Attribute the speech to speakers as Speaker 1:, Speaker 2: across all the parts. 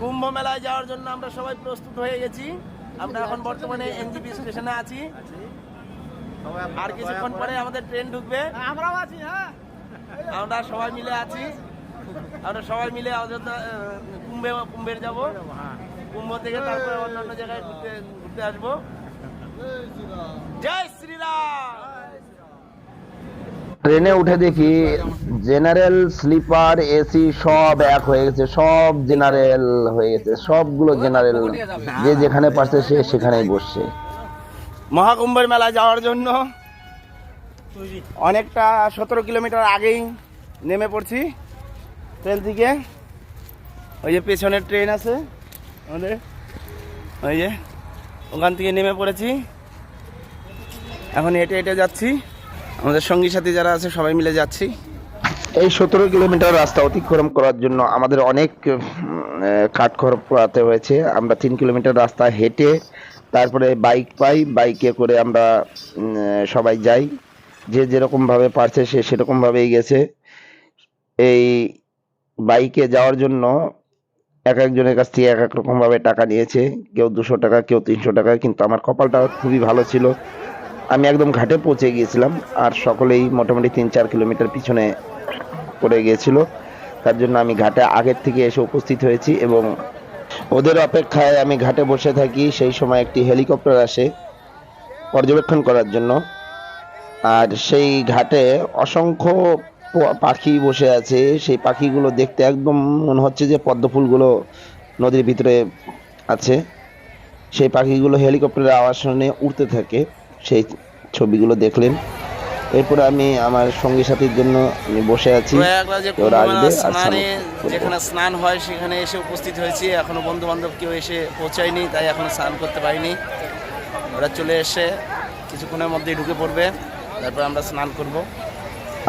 Speaker 1: কুম্ভ মেলায় যাওয়ার জন্য আমরা সবাই প্রস্তুত হয়ে গেছি। আমরা এখন বর্তমানে এনজিপি স্টেশনে আছি। আর কিছুক্ষণ পরে আমাদের ট্রেন ঢুকবে।
Speaker 2: আমরাও আছি। হ্যাঁ,
Speaker 1: আমরা সবাই মিলে আছি। আমরা সবাই মিলে অযোধ্যা কুম্ভের যাব। কুম্ভ থেকে তারপরে অন্যান্য জায়গায় ঘুরতে আসবো। জয় শ্রীরাম।
Speaker 3: ট্রেনে উঠে দেখি জেনারেল, স্লিপার, এসি সব এক হয়ে গেছে, সব জেনারেল হয়ে গেছে, সবগুলো জেনারেল। যে যেখানে পারছে সে সেখানেই বসছে।
Speaker 1: মহাকুম্ভের মেলায় যাওয়ার জন্য অনেকটা 17 কিলোমিটার আগেই নেমে পড়ছি ট্রেন থেকে। ওই যে পেছনের ট্রেন আছে আমাদের, ওই যে ওখান থেকে নেমে পড়েছি। এখন হেঁটে হেঁটে যাচ্ছি। আমাদের সঙ্গী সাথী যারা আছে সবাই মিলে যাচ্ছি।
Speaker 3: এই 17 কিলোমিটার রাস্তা অতিক্রম করার জন্য আমাদের অনেক কাঠখড় পোড়াতে হয়েছে। আমরা 3 কিলোমিটার রাস্তা হেঁটে তারপরে বাইক পাই, বাইকে করে আমরা সবাই যাই। যে যেরকমভাবে পারছে সে সেরকমভাবেই গেছে। এই বাইকে যাওয়ার জন্য এক একজনের কাছ থেকে এক এক রকমভাবে টাকা নিয়েছে। কেউ 200 টাকা, কেউ 300 টাকা। কিন্তু আমার কপালটা খুবই ভালো ছিল, আমি একদম ঘাটে পৌঁছে গিয়েছিলাম। আর সকলেই মোটামুটি 3-4 কিলোমিটার পিছনে পড়ে গিয়েছিল। তার জন্য আমি ঘাটে আগের থেকে এসে উপস্থিত হয়েছি এবং ওদের অপেক্ষায় আমি ঘাটে বসে থাকি। সেই সময় একটি হেলিকপ্টার আসে পর্যবেক্ষণ করার জন্য। আর সেই ঘাটে অসংখ্য পাখি বসে আছে। সেই পাখিগুলো দেখতে একদম মনে হচ্ছে যে পদ্ম ফুলগুলো নদীর ভিতরে আছে। সেই পাখিগুলো হেলিকপ্টারের আওয়াজ শুনে উড়তে থাকে। সেই ছবিগুলো দেখলেন। এরপরে আমি আমার সঙ্গী সাথীর জন্য আমি বসে আছি। ওরা আসবে আর
Speaker 1: যেখানে স্নান হয় সেখানে এসে উপস্থিত হয়েছি। এখনো বন্ধু বান্ধব কেউ এসে পৌঁছায়নি, তাই এখনো স্নান করতে পারিনি। ওরা চলে এসে কিছুক্ষণের মধ্যেই ঢুকে পড়বে, তারপর আমরা স্নান করব।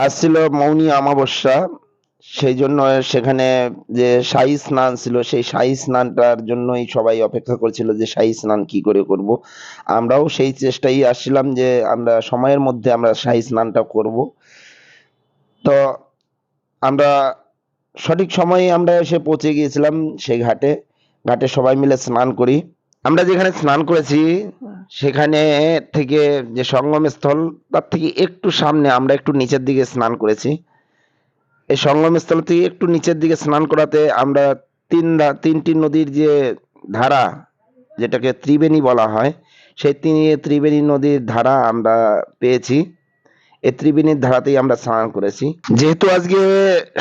Speaker 3: আজ ছিল মৌনী অমাবস্যা, সেই জন্য সেখানে যে শাহী স্নান ছিল, সেই শাহী স্নানটার জন্যই সবাই অপেক্ষা করছিল যে শাহী স্নান কি করে করব। আমরাও সেই চেষ্টাই আসছিলাম যে আমরা সময়ের মধ্যে আমরা শাহী স্নানটা করব। তো আমরা সঠিক সময়ে আমরা এসে পৌঁছে গিয়েছিলাম সেই ঘাটে। ঘাটে সবাই মিলে স্নান করি। আমরা যেখানে স্নান করেছি সেখানে থেকে যে সঙ্গম স্থল, তার থেকে একটু সামনে আমরা একটু নিচের দিকে স্নান করেছি। এই সঙ্গম স্থল থেকে একটু নিচের দিকে স্নান করাতে আমরা তিনটি নদীর যে ধারা, যেটাকে ত্রিবেণী বলা হয়, সেই ত্রিবেণী নদীর ধারা আমরা পেয়েছি। এই ত্রিবেণীর ধারাতেই আমরা স্নান করেছি। যেহেতু আজকে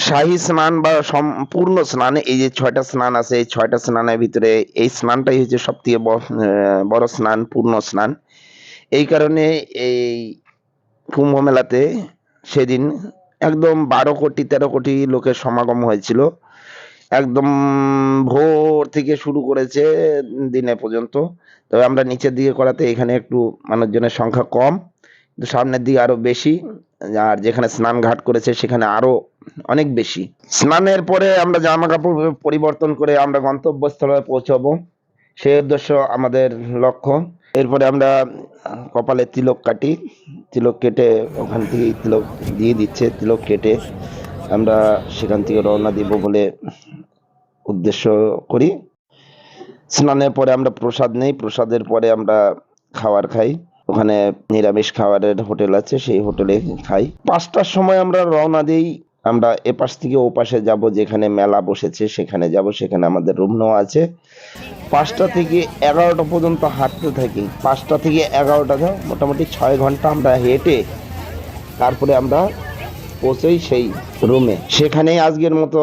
Speaker 3: শাহী স্নান বা সম্পূর্ণ স্নান, এই যে 6টা স্নান আছে, এই 6টা স্নানের ভিতরে এই স্নানটাই হচ্ছে সব থেকে বড় স্নান, পূর্ণ স্নান। এই কারণে এই কুম্ভ মেলাতে সেদিন একদম 12 কোটি 13 কোটি লোকের সমাগম হয়েছিল। একদম ভোর থেকে শুরু করেছে দিনে পর্যন্ত। তবে আমরা নিচের দিকে করাতে এখানে একটু মানুষজনের সংখ্যা কম, কিন্তু সামনের দিকে আরো বেশি। আর যেখানে স্নান ঘাট করেছে সেখানে আরো অনেক বেশি। স্নানের পরে আমরা জামা কাপড় পরিবর্তন করে আমরা গন্তব্যস্থলে পৌঁছাবো, সেই উদ্দেশ্য আমাদের লক্ষ্য। এরপরে আমরা কপালে তিলক কাটি, তিলক কেটে ওখান থেকে তিলক দিয়ে দিচ্ছে, তিলক কেটে আমরা সেখান থেকে রওনা দিব বলে উদ্দেশ্য করি। স্নানের পরে আমরা প্রসাদ নেই, প্রসাদের পরে আমরা খাবার খাই। ওখানে নিরামিষ খাবারের হোটেল আছে, সেই হোটেলে খাই। 5টার সময় আমরা রওনা দিই। আমরা এপাশ থেকে ও পাশে যাব, যেখানে মেলা বসেছে সেখানে যাব, সেখানে আমাদের রুম নেওয়া আছে। 5টা থেকে 11টা পর্যন্ত হাঁটতে থাকি। 5টা থেকে 11টা মোটামুটি 6 ঘন্টা আমরা হেঁটে তারপরে আমরা পৌঁছই সেই রুমে। সেখানেই আজকের মতো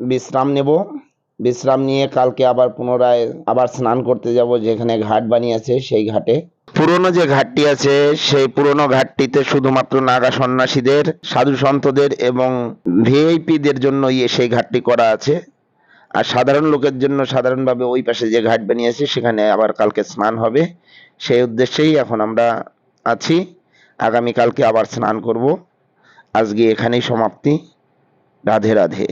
Speaker 3: বিশ্রাম নেব। বিশ্রাম নিয়ে কালকে আবার পুনরায় স্নান করতে যাব, যেখানে ঘাট বানিয়েছে সেই ঘাটে। পুরনো যে ঘাটটি আছে সেই পুরনো ঘাটটিতে শুধুমাত্র নাগা সন্ন্যাসীদের, সাধু সন্তদের এবং ভিআইপিদের জন্য সেই ঘাটটি করা আছে। আর সাধারণ লোকের জন্য সাধারণভাবে ওই পাশে যে ঘাট বানিয়েছে সেখানে আবার কালকে স্নান হবে। সেই উদ্দেশ্যেই এখন আমরা আছি। আগামীকালকে আবার স্নান করব। আজকে এখানেই সমাপ্তি। রাধে রাধে।